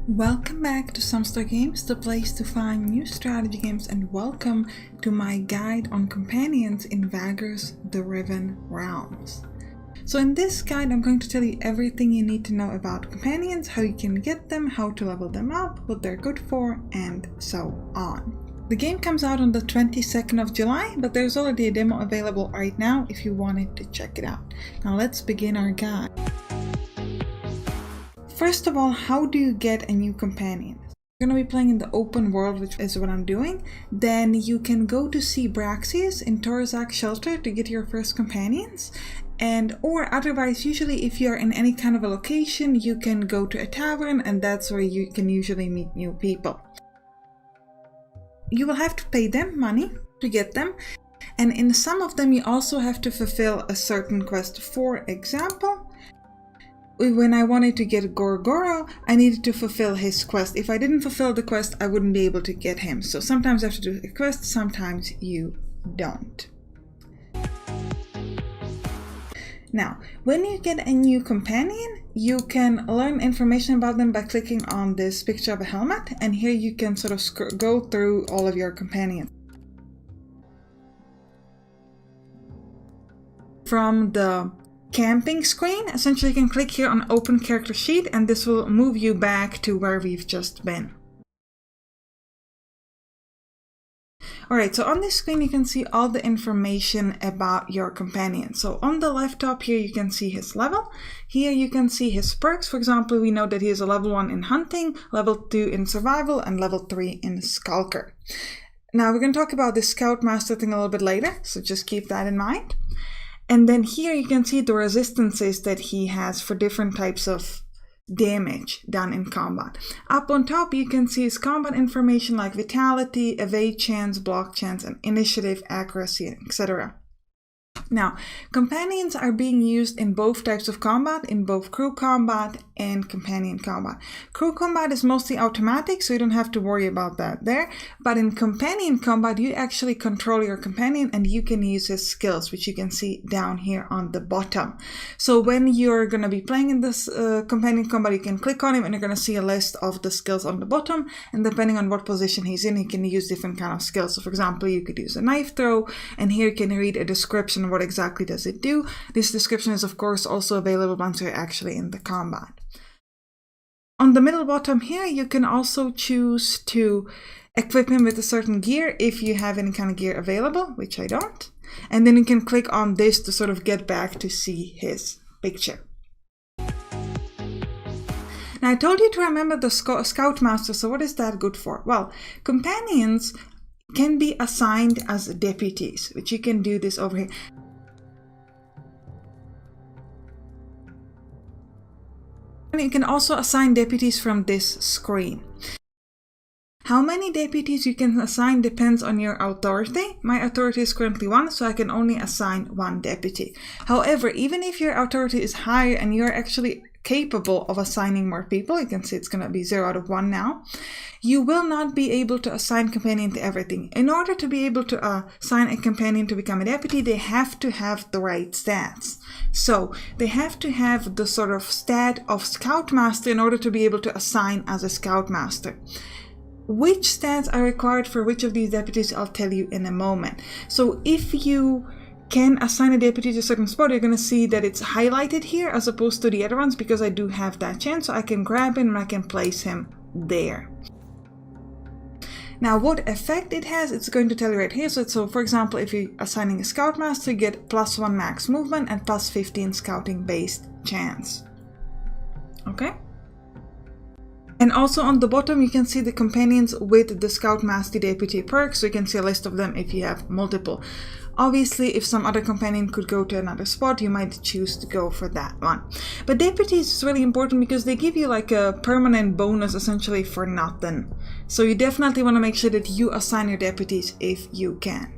Welcome back to Sampstra Games, the place to find new strategy games, and welcome to my guide on companions in Vagrus The Riven Realms. So in this guide I'm going to tell you everything you need to know about companions, how you can get them, how to level them up, what they're good for, and so on. The game comes out on the 22nd of July, but there's already a demo available right now if you wanted to check it out. Now let's begin our guide. First of all, how do you get a new companion? You're going to be playing in the open world, which is what I'm doing. Then you can go to see Braxius in Torzak Shelter to get your first companions. Or otherwise, usually if you're in any kind of a location, you can go to a tavern, and that's where you can usually meet new people. You will have to pay them money to get them. And in some of them, you also have to fulfill a certain quest. For example, when I wanted to get Gorgoro, I needed to fulfill his quest. If I didn't fulfill the quest, I wouldn't be able to get him. So sometimes you have to do a quest, sometimes you don't. Now, when you get a new companion, you can learn information about them by clicking on this picture of a helmet, and here you can sort of go through all of your companions. From the camping screen, essentially you can click here on open character sheet, and this will move you back to where we've just been. Alright, so on this screen you can see all the information about your companion. So on the left top here you can see his level. Here you can see his perks. For example, we know that he is a level 1 in hunting, level 2 in survival, and level 3 in skulker. Now we're going to talk about the scoutmaster thing a little bit later, so just keep that in mind. And then here you can see the resistances that he has for different types of damage done in combat. Up on top you can see his combat information like vitality, evade chance, block chance, and initiative, accuracy, etc. Now, companions are being used in both types of combat, in both crew combat and companion combat. Crew combat is mostly automatic, so you don't have to worry about that there. But in companion combat, you actually control your companion and you can use his skills, which you can see down here on the bottom. So when you're going to be playing in this companion combat, you can click on him and you're going to see a list of the skills on the bottom. And depending on what position he's in, he can use different kind of skills. So for example, you could use a knife throw, and here you can read a description of what exactly does it do. This description is of course also available once you're actually in the combat. On the middle bottom here, you can also choose to equip him with a certain gear if you have any kind of gear available, which I don't. And then you can click on this to sort of get back to see his picture. Now I told you to remember the Scoutmaster, so what is that good for? Well, companions can be assigned as deputies, which you can do this over here. And you can also assign deputies from this screen. How many deputies you can assign depends on your authority. My authority is currently 1, so I can only assign 1 deputy. However, even if your authority is higher and you're actually capable of assigning more people, you can see it's going to be 0 out of 1 now, you will not be able to assign companion to everything. In order to be able to assign a companion to become a deputy, they have to have the right stats. So they have to have the sort of stat of Scoutmaster in order to be able to assign as a Scoutmaster. Which stats are required for which of these deputies I'll tell you in a moment. So if you can assign a deputy to a certain spot, you're going to see that it's highlighted here as opposed to the other ones, because I do have that chance, so I can grab him and I can place him there. Now what effect it has, it's going to tell you right here. So for example, if you're assigning a Scoutmaster, you get +1 max movement and +15 scouting based chance. Okay? And also on the bottom you can see the companions with the Scoutmaster Deputy perks, so you can see a list of them if you have multiple. Obviously, if some other companion could go to another spot, you might choose to go for that one. But deputies is really important because they give you like a permanent bonus essentially for nothing. So you definitely want to make sure that you assign your deputies if you can.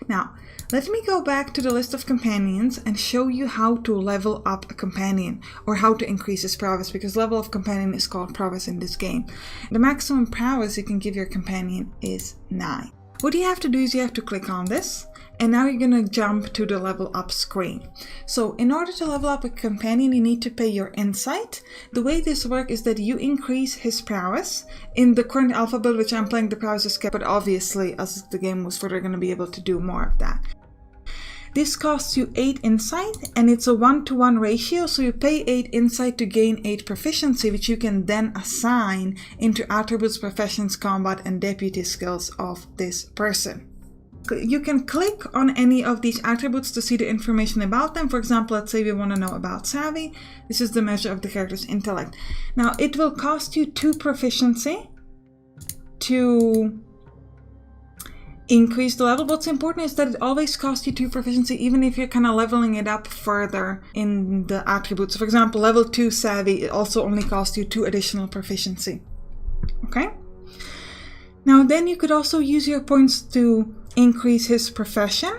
Now, let me go back to the list of companions and show you how to level up a companion, or how to increase his prowess, because level of companion is called prowess in this game. The maximum prowess you can give your companion is 9. What you have to do is you have to click on this, And now you're going to jump to the level up screen. So in order to level up a companion, you need to pay your insight. The way this works is that you increase his prowess. In the current alpha build, which I'm playing, the prowess is kept, but obviously as the game moves further, you're going to be able to do more of that. This costs you 8 insight, and it's a 1-to-1 ratio, so you pay 8 insight to gain 8 proficiency, which you can then assign into attributes, professions, combat, and deputy skills of this person. You can click on any of these attributes to see the information about them. For example, let's say we want to know about Savvy. This is the measure of the character's intellect. Now, it will cost you 2 proficiency to increase the level. What's important is that it always costs you 2 proficiency, even if you're kind of leveling it up further in the attributes. So for example, level 2 Savvy, it also only costs you 2 additional proficiency. Okay? Now then you could also use your points to increase his profession.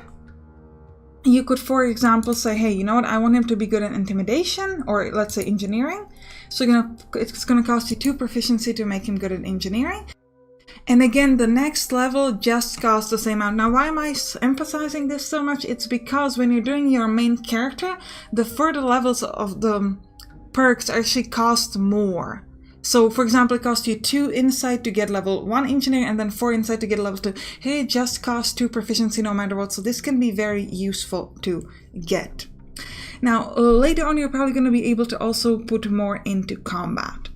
You could, for example, say, hey, you know what, I want him to be good at intimidation, or let's say engineering. So it's going to cost you 2 proficiency to make him good at engineering. And again, the next level just costs the same amount. Now, why am I emphasizing this so much? It's because when you're doing your main character, the further levels of the perks actually cost more. So, for example, it costs you 2 insight to get level 1 engineering, and then 4 insight to get level 2. Here it just costs 2 proficiency no matter what. So this can be very useful to get. Now, later on, you're probably going to be able to also put more into combat.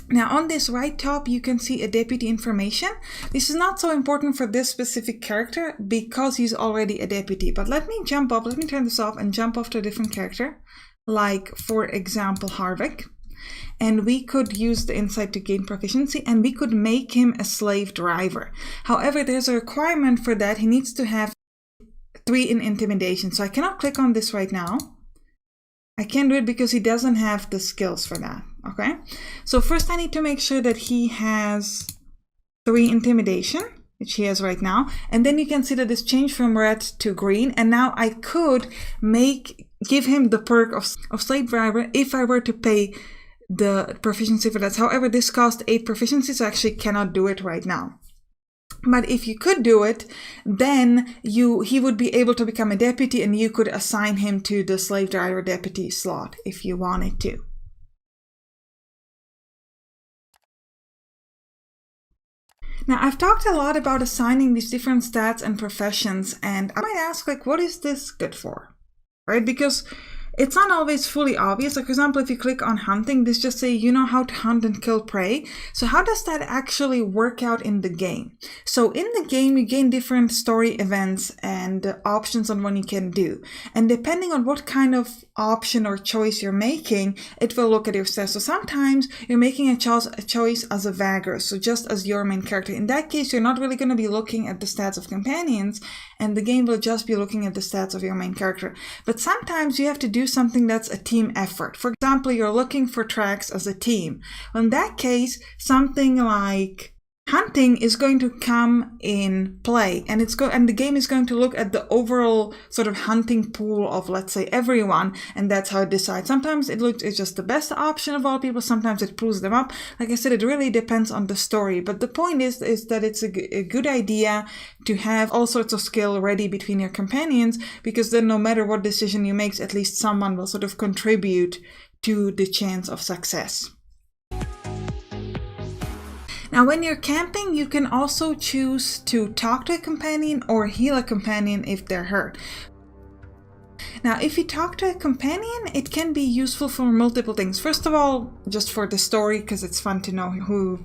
Now on this right top, you can see a deputy information. This is not so important for this specific character because he's already a deputy. But let me turn this off and jump off to a different character, like for example, Harvick. And we could use the insight to gain proficiency, and we could make him a slave driver. However, there's a requirement for that. He needs to have 3 in intimidation. So I cannot click on this right now. I can't do it because he doesn't have the skills for that. Okay, so first I need to make sure that he has 3 intimidation, which he has right now, and then you can see that it's changed from red to green, and now I could give him the perk of slave driver if I were to pay the proficiency for that. However, this costs 8 proficiency, so I actually cannot do it right now. But if you could do it, then he would be able to become a deputy, and you could assign him to the slave driver deputy slot if you wanted to. Now, I've talked a lot about assigning these different stats and professions, and I might ask, like, what is this good for? Right? Because it's not always fully obvious. Like, for example, if you click on hunting, this just say you know how to hunt and kill prey. So how does that actually work out in the game? So in the game, you gain different story events and options on what you can do. And depending on what kind of option or choice you're making, it will look at your stats. So sometimes you're making a choice as a Vagrus, so just as your main character. In that case, you're not really going to be looking at the stats of companions, and the game will just be looking at the stats of your main character. But sometimes you have to do something that's a team effort. For example, you're looking for tracks as a team. In that case, something like hunting is going to come in play, and the game is going to look at the overall sort of hunting pool of, let's say, everyone, and that's how it decides. Sometimes it's just the best option of all people. Sometimes it pulls them up. Like I said, it really depends on the story. But the point is that it's a good idea to have all sorts of skill ready between your companions, because then no matter what decision you make, at least someone will sort of contribute to the chance of success. Now, when you're camping, you can also choose to talk to a companion or heal a companion if they're hurt. Now, if you talk to a companion, it can be useful for multiple things. First of all, just for the story, because it's fun to know who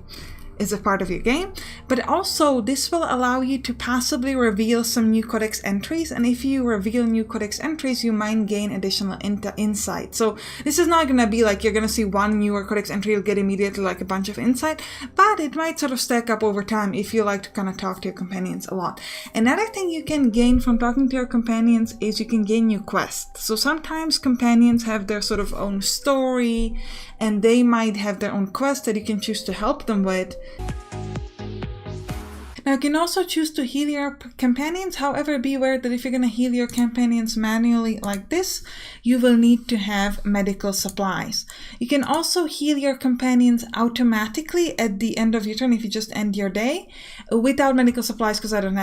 is a part of your game, but also this will allow you to possibly reveal some new codex entries, and if you reveal new codex entries, you might gain additional insight. So this is not going to be like you're going to see one newer codex entry, you'll get immediately like a bunch of insight, but it might sort of stack up over time if you like to kind of talk to your companions a lot. Another thing you can gain from talking to your companions is you can gain new quests. So sometimes companions have their sort of own story, and they might have their own quest that you can choose to help them with. Now you can also choose to heal your companions. However, be aware that if you're going to heal your companions manually like this, you will need to have medical supplies. You can also heal your companions automatically at the end of your turn if you just end your day without medical supplies, because I don't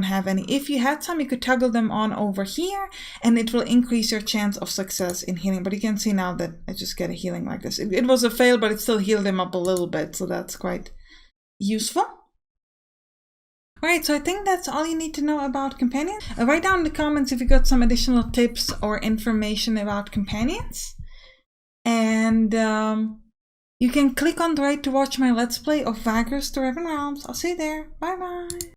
have any. If you had some, you could toggle them on over here and it will increase your chance of success in healing. But you can see now that I just get a healing like this. It was a fail, but it still healed him up a little bit, so that's quite useful. Alright, so I think that's all you need to know about companions. Write down in the comments if you got some additional tips or information about companions. And you can click on the right to watch my Let's Play of Vagrus The Riven Realms. I'll see you there. Bye bye.